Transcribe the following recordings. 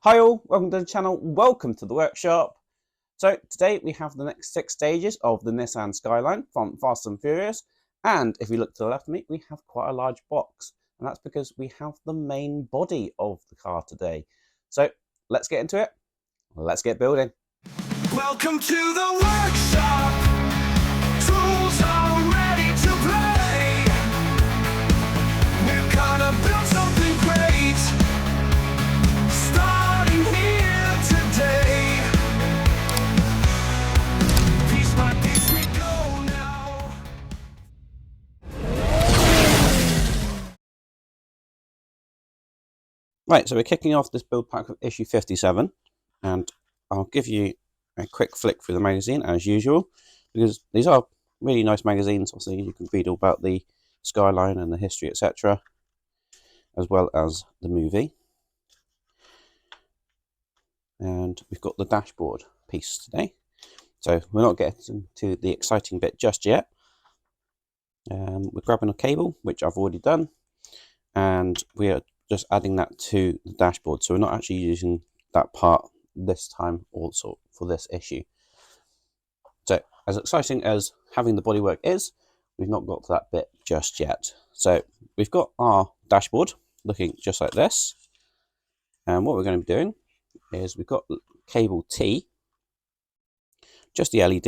Hi all, welcome to the channel, welcome to the workshop. So today we have the next 6 stages of the Nissan Skyline from Fast and Furious, and if you look to the left of me we have quite a large box, and that's because we have the main body of the car today. So let's get into it, let's get building. Welcome to the workshop. Tools are ready to play. We're gonna build something great, starting here today. Piece by piece we go now. Right, so we're kicking off this build pack of issue 57, and I'll give you a quick flick through the magazine as usual, because these are really nice magazines. Obviously you can read all about the Skyline and the history, etc., as well as the movie. And we've got the dashboard piece today, so we're not getting to the exciting bit just yet. We're grabbing a cable, which I've already done, and we are just adding that to the dashboard, so we're not actually using that part this time also for this issue. So as exciting as having the bodywork is, we've not got to that bit just yet. So we've got our dashboard looking just like this, and what we're going to be doing is we've got cable T, just the LED,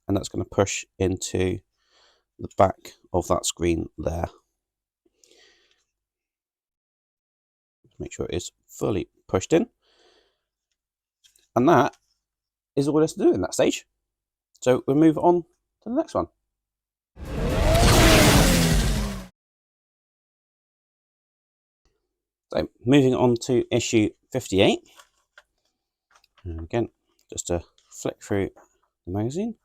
and that's going to push into the back of that screen there. Make sure it is fully pushed in, and that is all there's to do in that stage. So we'll move on to the next one. So moving on to issue 58, and again just a flick through the magazine.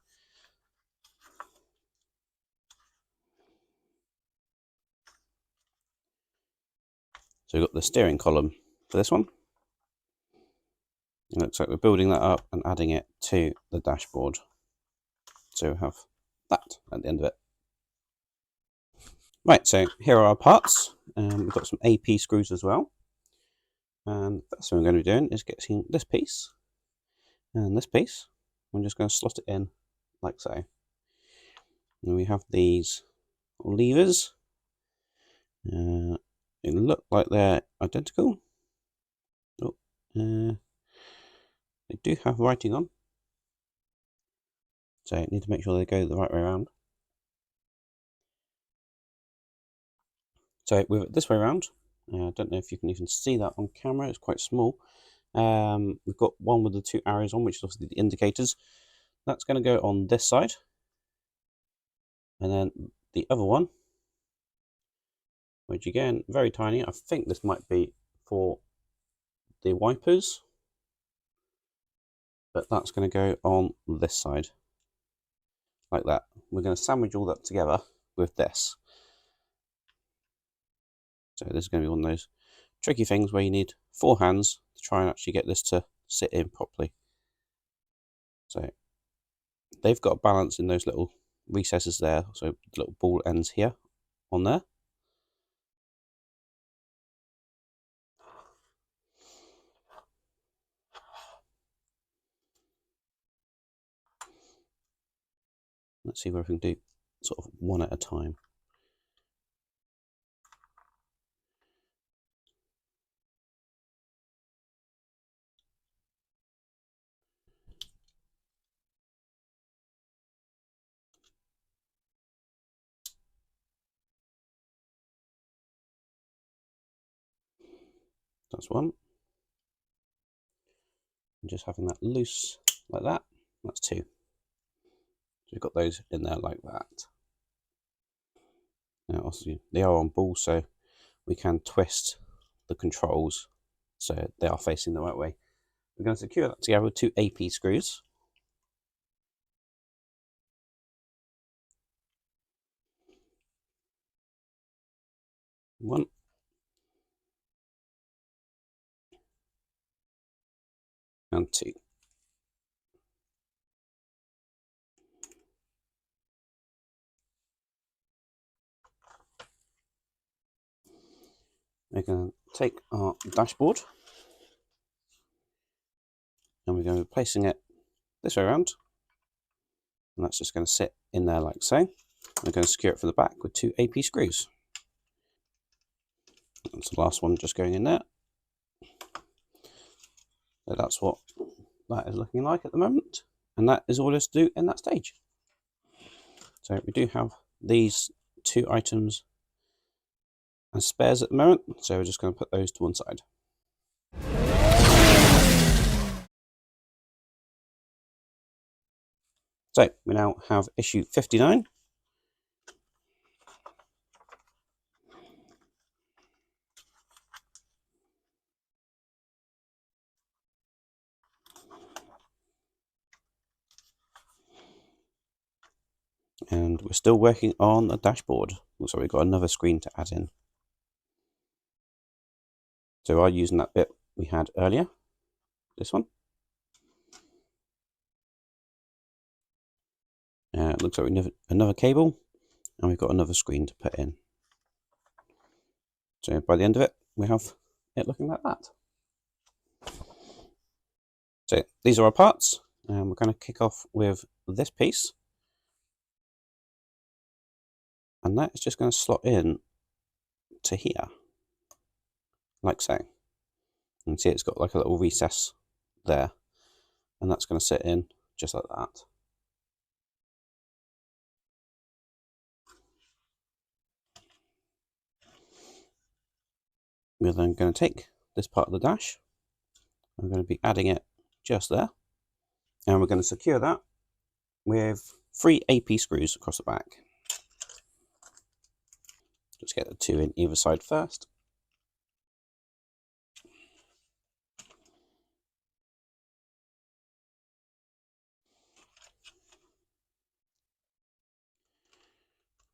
So we've got the steering column for this one. It looks like we're building that up and adding it to the dashboard. So we have that at the end of it. Right, so here are our parts. We've got some AP screws as well. And that's what we're going to be doing is getting this piece and this piece. I'm just going to slot it in like so. And we have these levers. They look like they're identical. Oh, they do have writing on, so I need to make sure they go the right way around. So with it this way around, I don't know if you can even see that on camera, it's quite small. We've got one with the 2 arrows on, which is obviously the indicators. That's going to go on this side, and then the other one, which again, very tiny. I think this might be for the wipers, but that's going to go on this side, like that. We're going to sandwich all that together with this. So this is going to be one of those tricky things where you need 4 hands to try and actually get this to sit in properly. So they've got a balance in those little recesses there, so the little ball ends here on there. Let's see where we can do sort of one at a time. That's one. And just having that loose like that, that's 2. So we've got those in there like that. Now obviously they are on balls, so we can twist the controls so they are facing the right way. We're going to secure that together with 2 AP screws. One. And 2. We're going to take our dashboard we're going to be placing it this way around, and that's just going to sit in there like so. We're going to secure it from the back with 2 AP screws. That's the last one just going in there. So that's what that is looking like at the moment, and that is all there is to do in that stage. So we do have these 2 items as spares at the moment, so we're just going to put those to one side. So we now have issue 59. And we're still working on the dashboard. Looks like we've got another screen to add in. So we are using that bit we had earlier, this one. It looks like we have another cable, and we've got another screen to put in. So by the end of it, we have it looking like that. So these are our parts, and we're going to kick off with this piece. And that is just going to slot in to here, like so. You can see it's got like a little recess there, and that's going to sit in just like that. We're then going to take this part of the dash, I'm going to be adding it just there, and we're going to secure that with 3 AP screws across the back. Just get the 2 in either side first.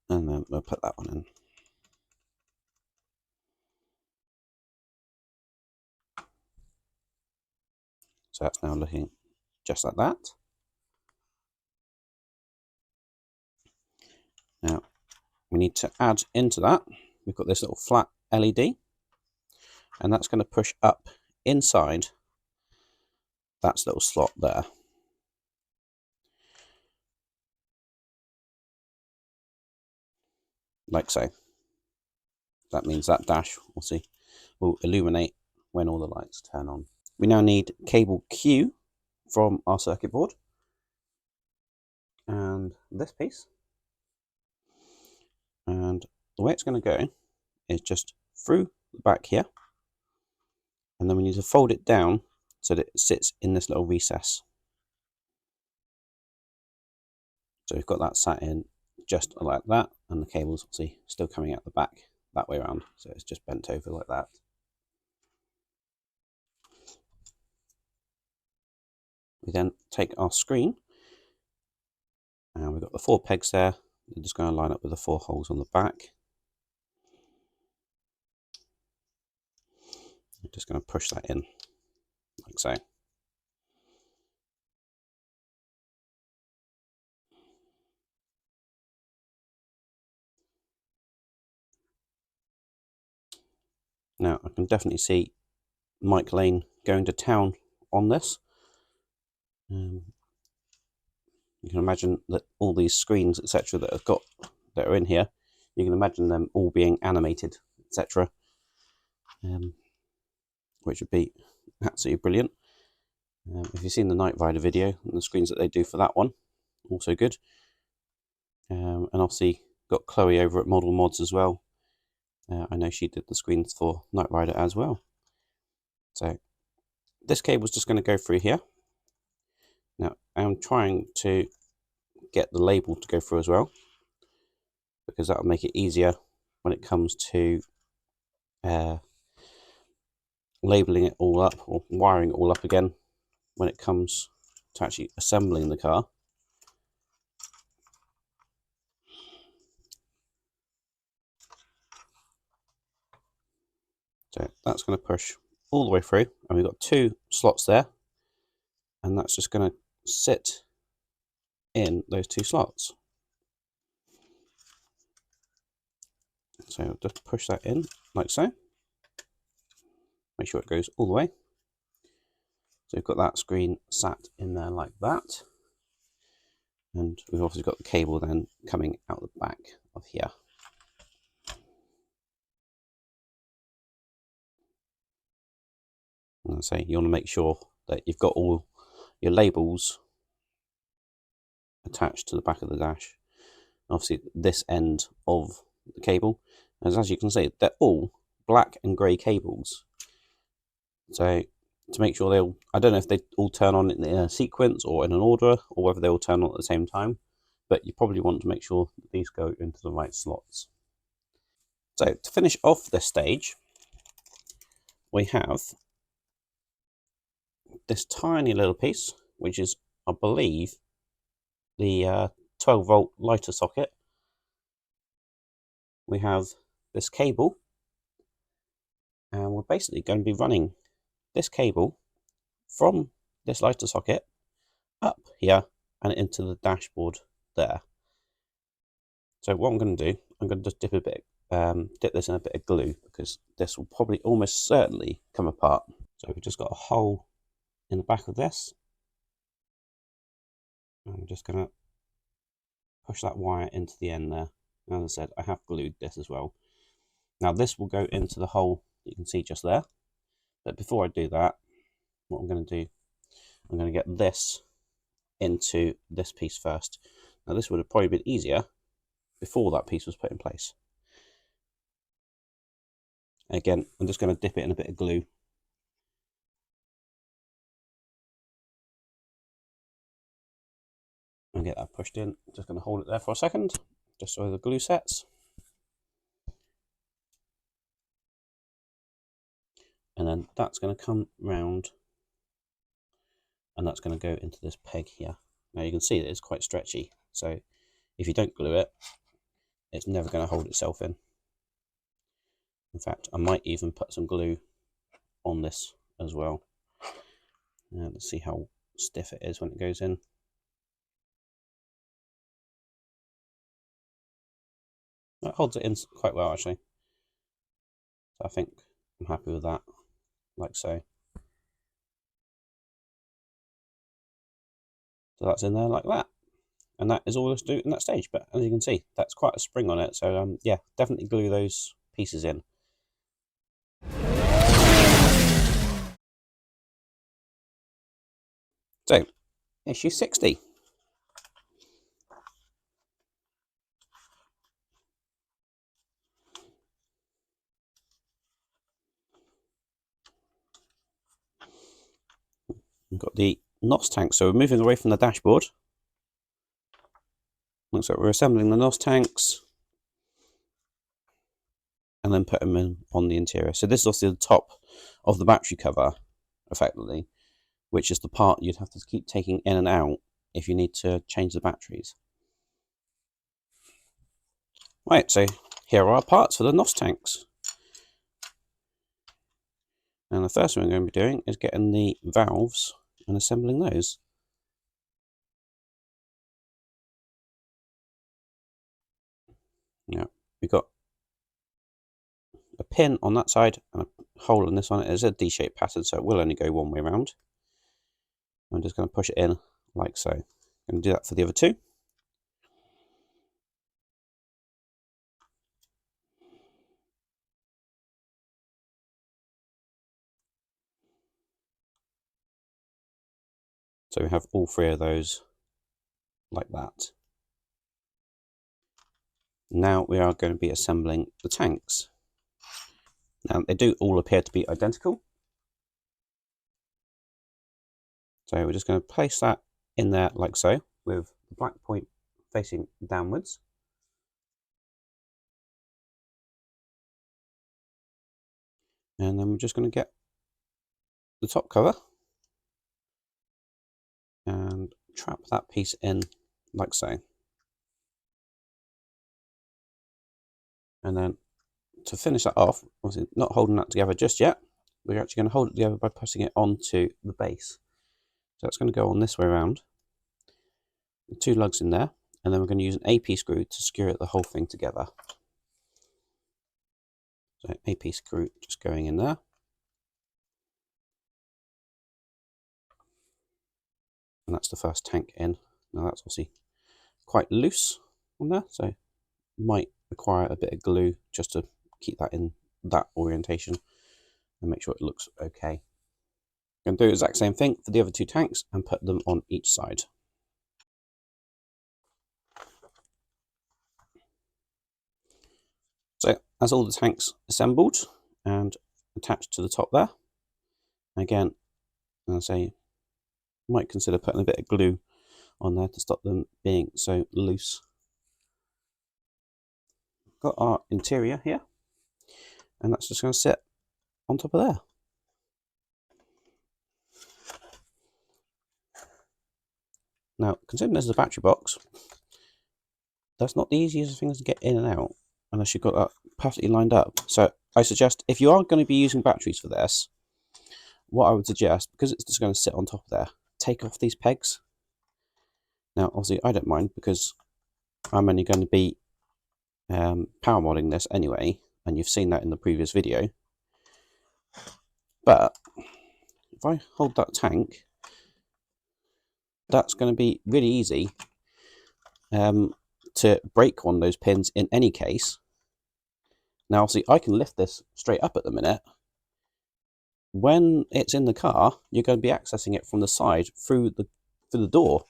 And then we'll put that one in. So that's now looking just like that. Now we need to add into that, we've got this little flat LED, and that's going to push up inside that little slot there. Like so. That means that dash, we'll see, will illuminate when all the lights turn on. We now need cable Q from our circuit board, and this piece. And the way it's going to go is just through the back here, and then we need to fold it down so that it sits in this little recess. So we've got that sat in just like that, and the cable's obviously still coming out the back that way around, so it's just bent over like that. We then take our screen, and we've got the 4 pegs there. They're just going to line up with the 4 holes on the back. I'm just going to push that in like so. Now I can definitely see Mike Lane going to town on this. You can imagine that all these screens, etc., that are in here, you can imagine them all being animated, etc., which would be absolutely brilliant. If you've seen the Night Rider video and the screens that they do for that one, also good. And obviously got Chloe over at Model Mods as well. I know she did the screens for Night Rider as well. So this cable's just going to go through here. Now I'm trying to get the label to go through as well, because that'll make it easier when it comes to labeling it all up or wiring it all up again when it comes to actually assembling the car. So that's going to push all the way through, and we've got 2 slots there, and that's just going to sit in those 2 slots. So just push that in like so. Make sure it goes all the way. So we've got that screen sat in there like that. And we've obviously got the cable then coming out the back of here. And so you want to make sure that you've got all your labels attached to the back of the dash. Obviously this end of the cable, as you can see, they're all black and grey cables. So to make sure they'll, I don't know if they all turn on in a sequence or in an order, or whether they all turn on at the same time, but you probably want to make sure that these go into the right slots. So to finish off this stage, we have this tiny little piece, which is, I believe, the 12 volt lighter socket. We have this cable, and we're basically going to be running this cable from this lighter socket up here and into the dashboard there. So what I'm going to do, I'm going to just dip this in a bit of glue, because this will probably almost certainly come apart. So we've just got a hole in the back of this. I'm just going to push that wire into the end there. And as I said, I have glued this as well. Now this will go into the hole that you can see just there. But before I do that, what I'm going to do, I'm going to get this into this piece first. Now this would have probably been easier before that piece was put in place. Again, I'm just going to dip it in a bit of glue. And get that pushed in. Just going to hold it there for a second, just so the glue sets. And then that's going to come round, and that's going to go into this peg here. Now you can see that it's quite stretchy, so if you don't glue it, it's never going to hold itself in. In fact, I might even put some glue on this as well. Let's see how stiff it is when it goes in. That holds it in quite well, actually. So I think I'm happy with that, like so. So that's in there like that. And that is all there's to do in that stage. But as you can see, that's quite a spring on it. So yeah, definitely glue those pieces in. So, issue 60. We've got the NOS tank. So we're moving away from the dashboard. Looks like we're assembling the NOS tanks and then put them in on the interior. So this is also the top of the battery cover, effectively, which is the part you'd have to keep taking in and out if you need to change the batteries. Right, so here are our parts for the NOS tanks. And the first thing we're going to be doing is getting the valves and assembling those. Now, we've got a pin on that side and a hole in this one. It is a D-shaped pattern, so it will only go one way around. I'm just going to push it in like so. I'm going to do that for the other two. So we have all three of those like that. Now we are going to be assembling the tanks. Now they do all appear to be identical. So we're just going to place that in there like so, with the black point facing downwards. And then we're just going to get the top cover and trap that piece in like so. And then to finish that off, obviously not holding that together just yet, we're actually going to hold it together by pressing it onto the base. So it's going to go on this way around, the two lugs in there, and then we're going to use an AP screw to secure the whole thing together. So AP screw just going in there. and that's the first tank in. Now that's obviously quite loose on there, so might require a bit of glue just to keep that in that orientation and make sure it looks okay. I'm going to do the exact same thing for the other two tanks and put them on each side. So as all the tanks assembled and attached to the top there, again, as I say, might consider putting a bit of glue on there to stop them being so loose. Got our interior here, and that's just going to sit on top of there. Now, considering this is a battery box, that's not the easiest of things to get in and out unless you've got that perfectly lined up. So I suggest, if you are going to be using batteries for this, what I would suggest, because it's just going to sit on top of there, take off these pegs. Now, obviously, I don't mind because I'm only going to be power modding this anyway, and you've seen that in the previous video. But if I hold that tank, that's going to be really easy to break one of those pins in any case. Now, obviously, I can lift this straight up at the minute. When it's in the car, you're going to be accessing it from the side through the door.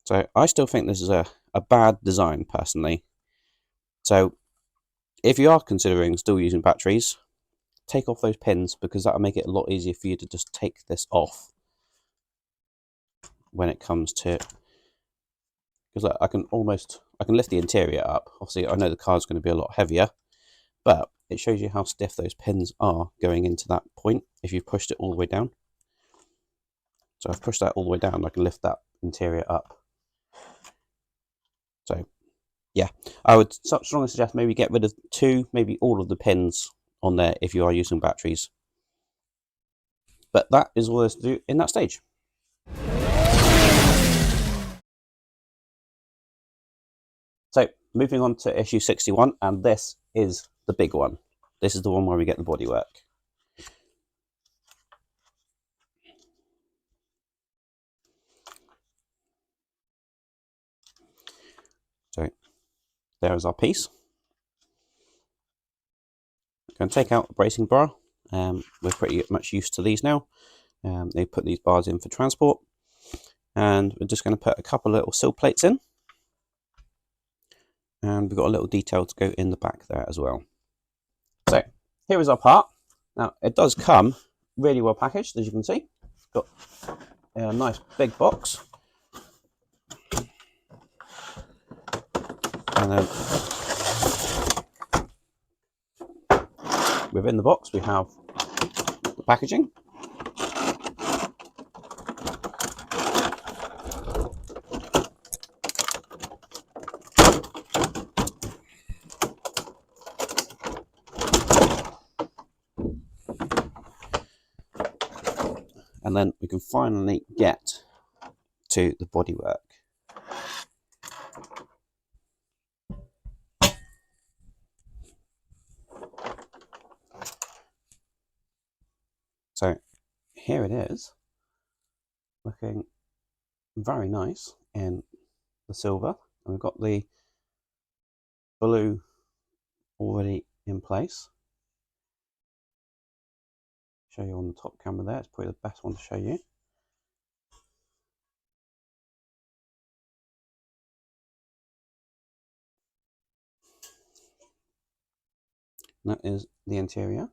So I still think this is a bad design, personally. So if you are considering still using batteries, take off those pins, because that'll make it a lot easier for you to just take this off when it comes to, because like, I can lift the interior up. Obviously, I know the car's going to be a lot heavier, but it shows you how stiff those pins are going into that point if you've pushed it all the way down. So I've pushed that all the way down, I can lift that interior up. So yeah, I would strongly suggest maybe get rid of maybe all of the pins on there if you are using batteries. But that is all there is to do in that stage. So moving on to issue 61, and this is the big one. This is the one where we get the bodywork. So there is our piece. I'm going to take out the bracing bar. We're pretty much used to these now. They put these bars in for transport, and we're just going to put a couple of little sill plates in, and we've got a little detail to go in the back there as well. So here is our part. Now it does come really well packaged, as you can see. It's got a nice big box, and then within the box we have the packaging. And then we can finally get to the bodywork. So here it is, looking very nice in the silver, and we've got the blue already in place. Show you on the top camera there, it's probably the best one to show you. And that is the interior.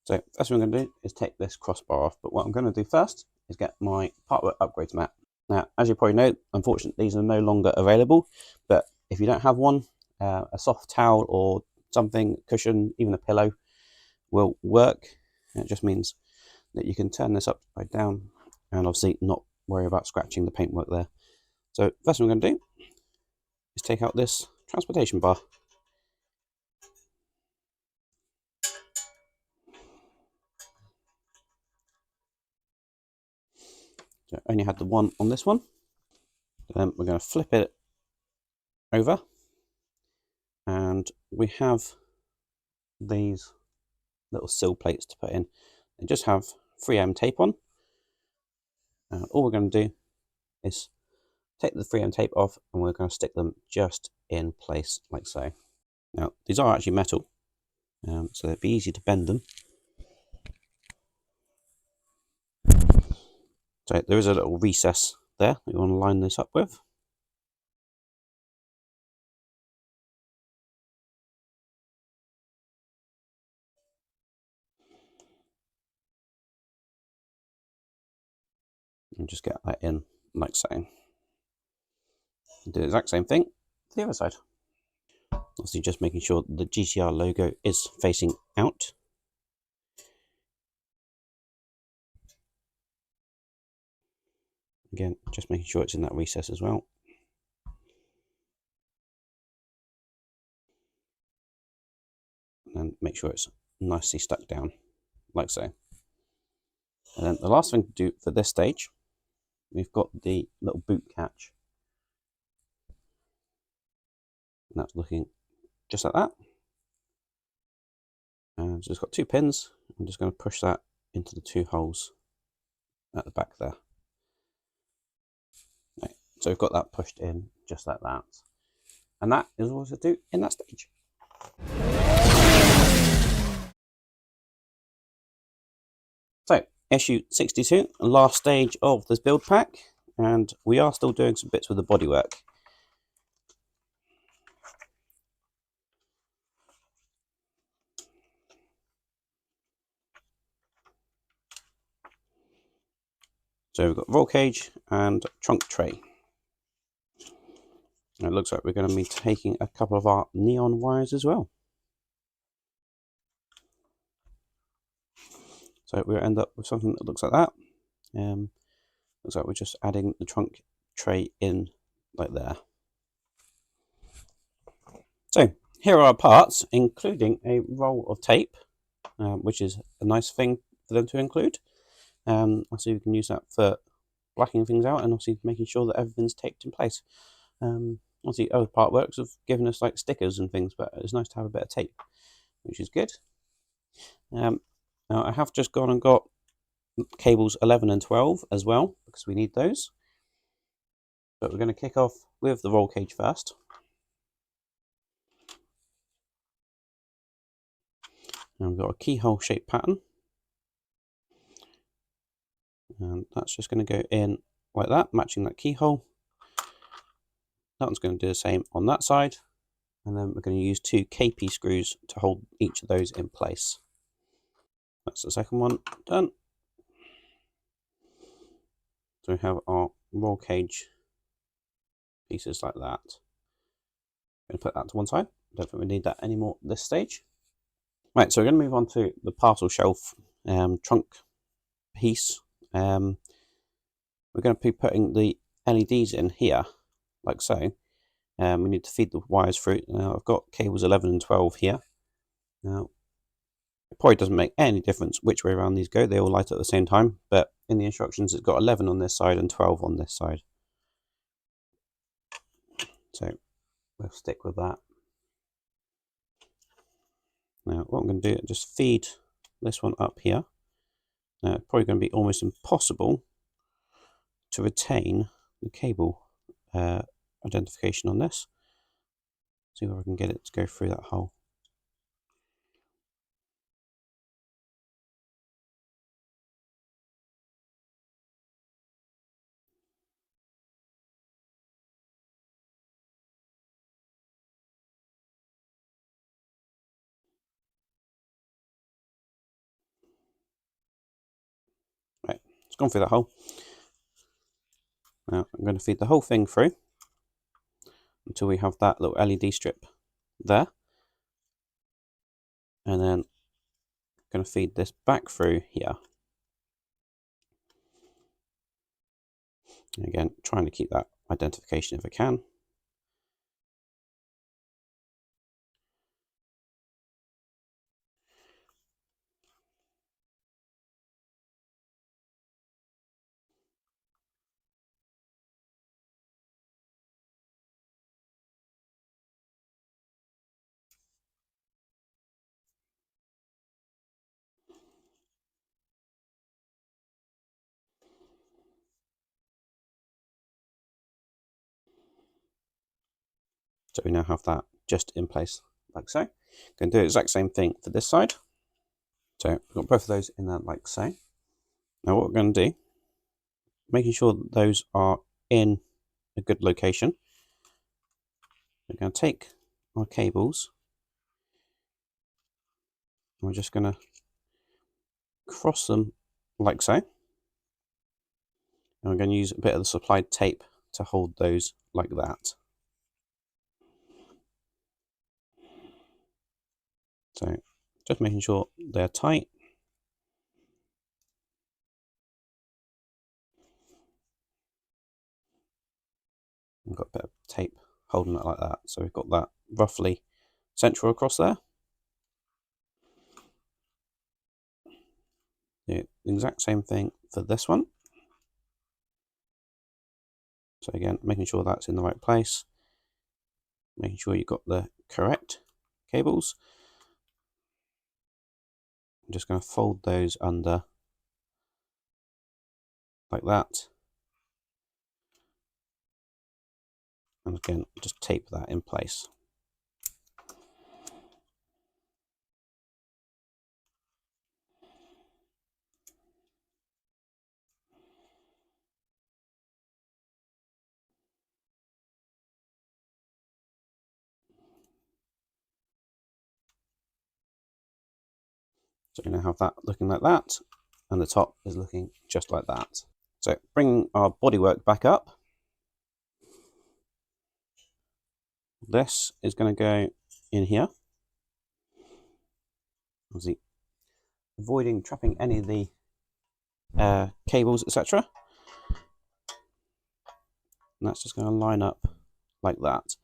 So first thing I'm going to do is take this crossbar off, but what I'm going to do first is get my partwork upgrades mat. Now, as you probably know, unfortunately these are no longer available, but if you don't have one, a soft towel or something, cushion, even a pillow will work. It just means that you can turn this upside down and obviously not worry about scratching the paintwork there. So first thing I'm going to do is take out this transportation bar. So I only had the one on this one. Then we're going to flip it over, and we have these little sill plates to put in. They just have 3M tape on, And all we're going to do is take the 3M tape off, and we're going to stick them just in place like so. Now these are actually metal, so it'd be easy to bend them. So there is a little recess there that you want to line this up with. And just get that in like so. Do the exact same thing to the other side. Obviously just making sure the GTR logo is facing out. Again, just making sure it's in that recess as well. And make sure it's nicely stuck down, like so. And then the last thing to do for this stage, we've got the little boot catch. And that's looking just like that. And so it's got 2 pins. I'm just going to push that into the 2 holes at the back there. Right. So we've got that pushed in just like that. And that is all to do in that stage. So, issue 62, last stage of this build pack, and we are still doing some bits with the bodywork. So we've got roll cage and trunk tray. And it looks like we're going to be taking a couple of our neon wires as well. So we'll end up with something that looks like that. Looks like we're just adding the trunk tray in like there. So here are our parts, including a roll of tape, which is a nice thing for them to include. Obviously we can use that for blacking things out, and obviously making sure that everything's taped in place. Obviously other part works have given us like stickers and things, but it's nice to have a bit of tape, which is good. Now I have just gone and got cables 11 and 12 as well, because we need those. But we're going to kick off with the roll cage first. And we've got a keyhole shaped pattern. And that's just going to go in like that, matching that keyhole. That one's going to do the same on that side. And then we're going to use 2 KP screws to hold each of those in place. That's the second one done. So we have our roll cage pieces like that. I'm going to put that to one side. Don't think we need that anymore at this stage. Right, so we're going to move on to the parcel shelf trunk piece. We're going to be putting the LEDs in here, like so. We need to feed the wires through. Now I've got cables 11 and 12 here. Now, it probably doesn't make any difference which way around these go. They all light at the same time, but in the instructions it's got 11 on this side and 12 on this side. So we'll stick with that. Now what I'm going to do is just feed this one up here. Now it's probably going to be almost impossible to retain the cable identification on this. See if I can get it to go through that hole. Right, it's gone through that hole. Now I'm going to feed the whole thing through until we have that little LED strip there. And then I'm going to feed this back through here. And again, trying to keep that identification if I can. So we now have that just in place like so. Going to do the exact same thing for this side. So we've got both of those in there like so. Now what we're going to do, making sure that those are in a good location, we're going to take our cables and we're just going to cross them like so. And we're going to use a bit of the supplied tape to hold those like that. So just making sure they're tight. We've got a bit of tape holding it like that. So we've got that roughly central across there. Do the exact same thing for this one. So again, making sure that's in the right place. Making sure you've got the correct cables. I'm just going to fold those under like that. And again, just tape that in place. So we now have that looking like that, and the top is looking just like that. So bringing our bodywork back up, this is going to go in here. Obviously, avoiding trapping any of the cables, etc. And that's just going to line up like that.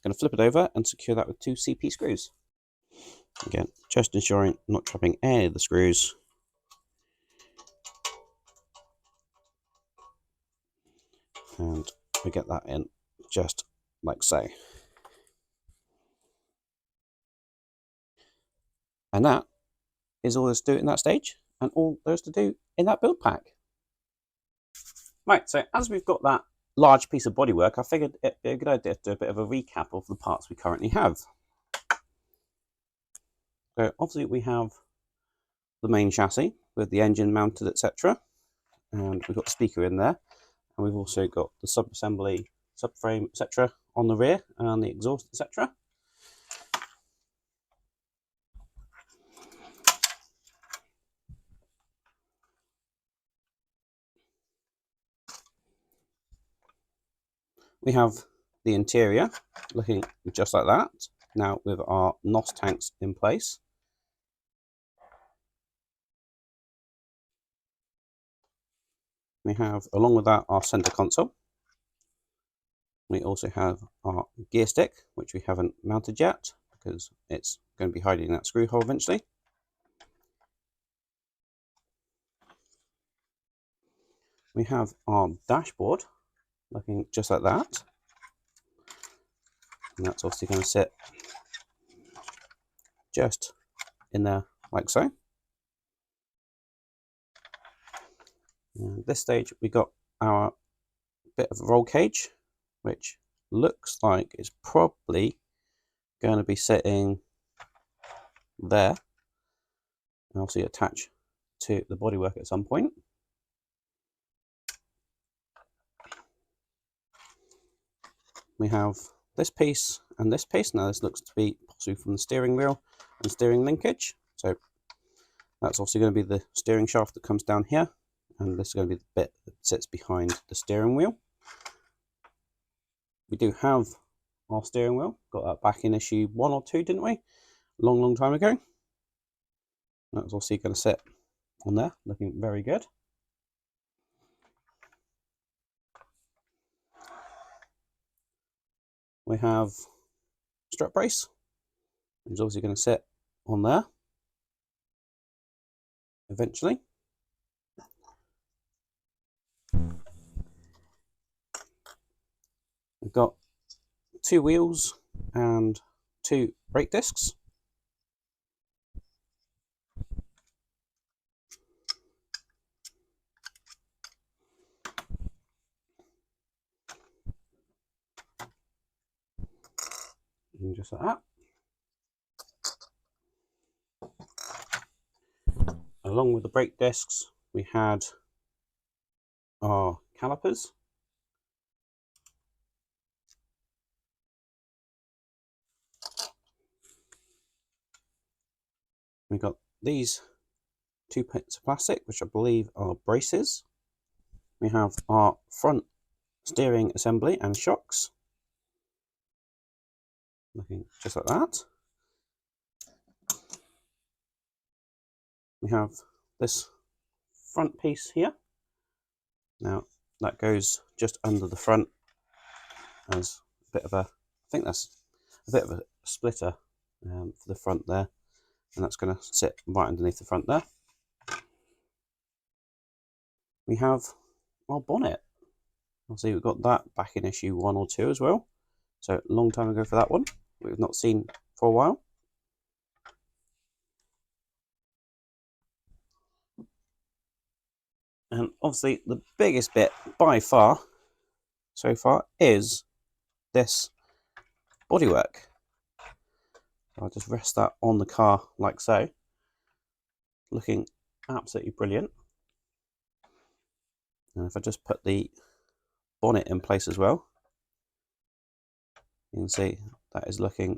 Going to flip it over and secure that with 2 CP screws. Again, just ensuring not trapping any of the screws. And we get that in just like so. And that is all there's to do in that stage, and all there's to do in that build pack. Right, so as we've got that large piece of bodywork, I figured it'd be a good idea to do a bit of a recap of the parts we currently have. So obviously we have the main chassis with the engine mounted, etc. And we've got the speaker in there. And we've also got the sub-assembly, subframe, etc. on the rear, and the exhaust, etc. We have the interior looking just like that, now with our NOS tanks in place. We have, along with that, our center console. We also have our gear stick, which we haven't mounted yet because it's going to be hiding in that screw hole eventually. We have our dashboard looking just like that. And that's obviously going to sit just in there like so. And at this stage, we got our bit of a roll cage, which looks like it's probably going to be sitting there and obviously attach to the bodywork at some point. We have this piece and this piece. Now this looks to be possibly from the steering wheel and steering linkage. So that's also going to be the steering shaft that comes down here, and this is going to be the bit that sits behind the steering wheel. We do have our steering wheel, got that back in issue 1 or 2, didn't we? Long time ago. That's also going to sit on there, looking very good. We have strut brace, which is obviously going to sit on there eventually. We've got 2 wheels and 2 brake discs. And just like that. Along with the brake discs, we had our calipers. We got these 2 bits of plastic, which I believe are braces. We have our front steering assembly and shocks, looking just like that. We have this front piece here. Now that goes just under the front as a bit of a, I think that's a bit of a splitter for the front there, and that's going to sit right underneath the front there. We have our bonnet. Obviously we've got that back in issue 1 or 2 as well, so a long time ago for that one. We've not seen for a while. And obviously the biggest bit by far so far is this bodywork. I'll just rest that on the car like so. Looking absolutely brilliant. And if I just put the bonnet in place as well, you can see that is looking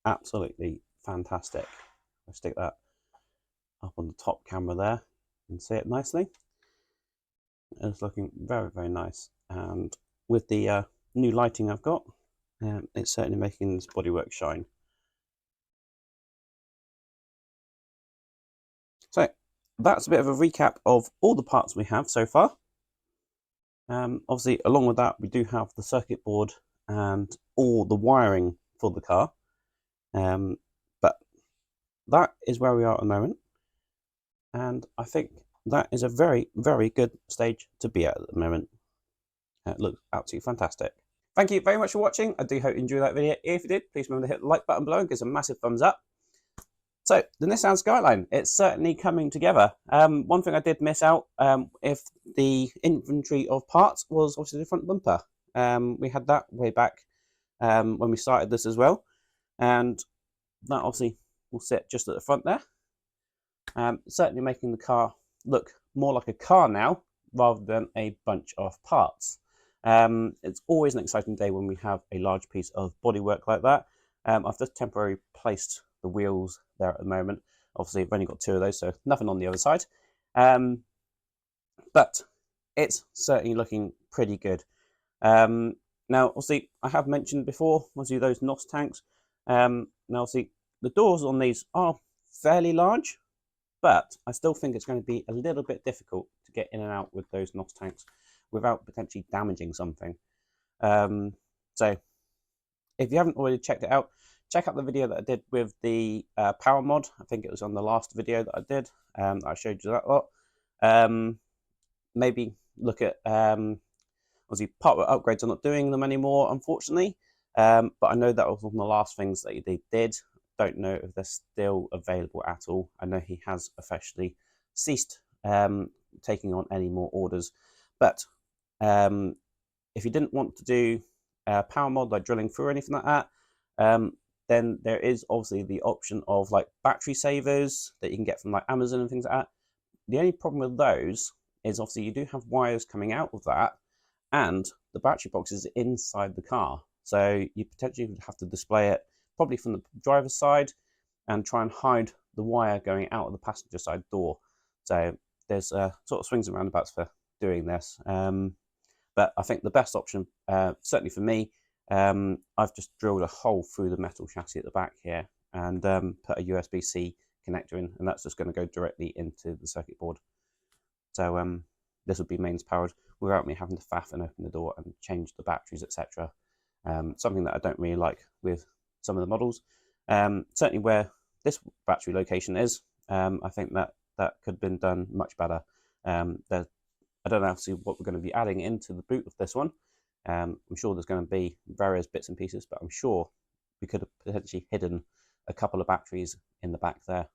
absolutely fantastic. I'll stick that up on the top camera there and see it nicely. It's looking very, very nice. And with the new lighting I've got, it's certainly making this bodywork shine. So that's a bit of a recap of all the parts we have so far. Obviously, along with that, we do have the circuit board and all the wiring for the car. But that is where we are at the moment. And I think that is a very, very good stage to be at the moment. It looks absolutely fantastic. Thank you very much for watching. I do hope you enjoyed that video. If you did, please remember to hit the like button below and give us a massive thumbs up. So, the Nissan Skyline, it's certainly coming together. One thing I did miss out, if the inventory of parts was obviously the front bumper. We had that way back when we started this as well. And that obviously will sit just at the front there. Certainly making the car look more like a car now, rather than a bunch of parts. It's always an exciting day when we have a large piece of bodywork like that. I've just temporarily placed the wheels there at the moment. Obviously, I've only got 2 of those, so nothing on the other side. But it's certainly looking pretty good. Now, obviously, I have mentioned before, obviously, those NOS tanks. Now, obviously, the doors on these are fairly large, but I still think it's going to be a little bit difficult to get in and out with those NOS tanks without potentially damaging something. So if you haven't already checked it out, check out the video that I did with the power mod. I think it was on the last video that I did. I showed you that lot. Maybe look at obviously partware upgrades. I'm not doing them anymore, unfortunately. But I know that was one of the last things that they did. Don't know if they're still available at all. I know he has officially ceased taking on any more orders. But if you didn't want to do power mod, like drilling through or anything like that, then there is obviously the option of like battery savers that you can get from like Amazon and things like that. The only problem with those is obviously you do have wires coming out of that, and the battery box is inside the car. So you potentially would have to display it probably from the driver's side and try and hide the wire going out of the passenger side door. So there's sort of swings and roundabouts for doing this. But I think the best option, certainly for me, I've just drilled a hole through the metal chassis at the back here and put a USB-C connector in, and that's just going to go directly into the circuit board. So this would be mains powered without me having to faff and open the door and change the batteries, etc. Something that I don't really like with some of the models. Certainly where this battery location is, I think that could have been done much better. I don't know obviously what we're going to be adding into the boot of this one. I'm sure there's going to be various bits and pieces, but I'm sure we could have potentially hidden a couple of batteries in the back there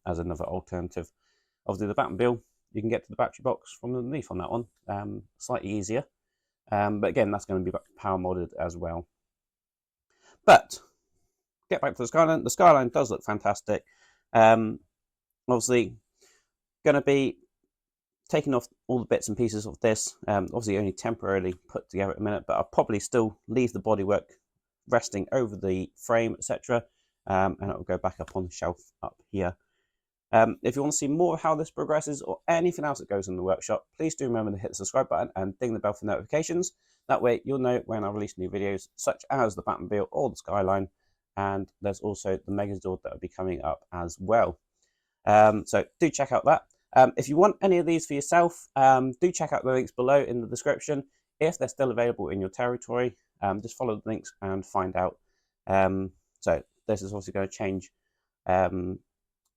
as another alternative. Obviously, the Batmobile, you can get to the battery box from underneath on that one, slightly easier. But again, that's going to be power modded as well. But get back to the Skyline. The Skyline does look fantastic. Obviously, going to be taking off all the bits and pieces of this. Obviously, only temporarily put together at the minute, but I'll probably still leave the bodywork resting over the frame, etc. And it will go back up on the shelf up here. If you want to see more of how this progresses or anything else that goes in the workshop, please do remember to hit the subscribe button and ding the bell for notifications. That way you'll know when I release new videos, such as the Batmobile or the Skyline. And there's also the Megazord that will be coming up as well. So do check out that. If you want any of these for yourself, do check out the links below in the description. If they're still available in your territory, just follow the links and find out. So this is also going to change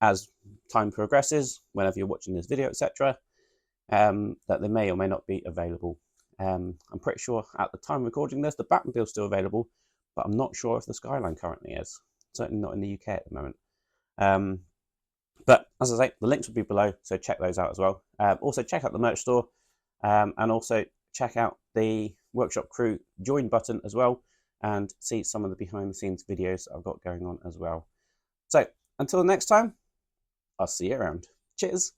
as time progresses, whenever you're watching this video, etc., that they may or may not be available. I'm pretty sure at the time of recording this, the Batmobile is still available, but I'm not sure if the Skyline currently is. Certainly not in the UK at the moment. But as I say, the links will be below, so check those out as well. Also check out the merch store, and also check out the Workshop Crew join button as well, and see some of the behind the scenes videos I've got going on as well. So until next time, I'll see you around. Cheers.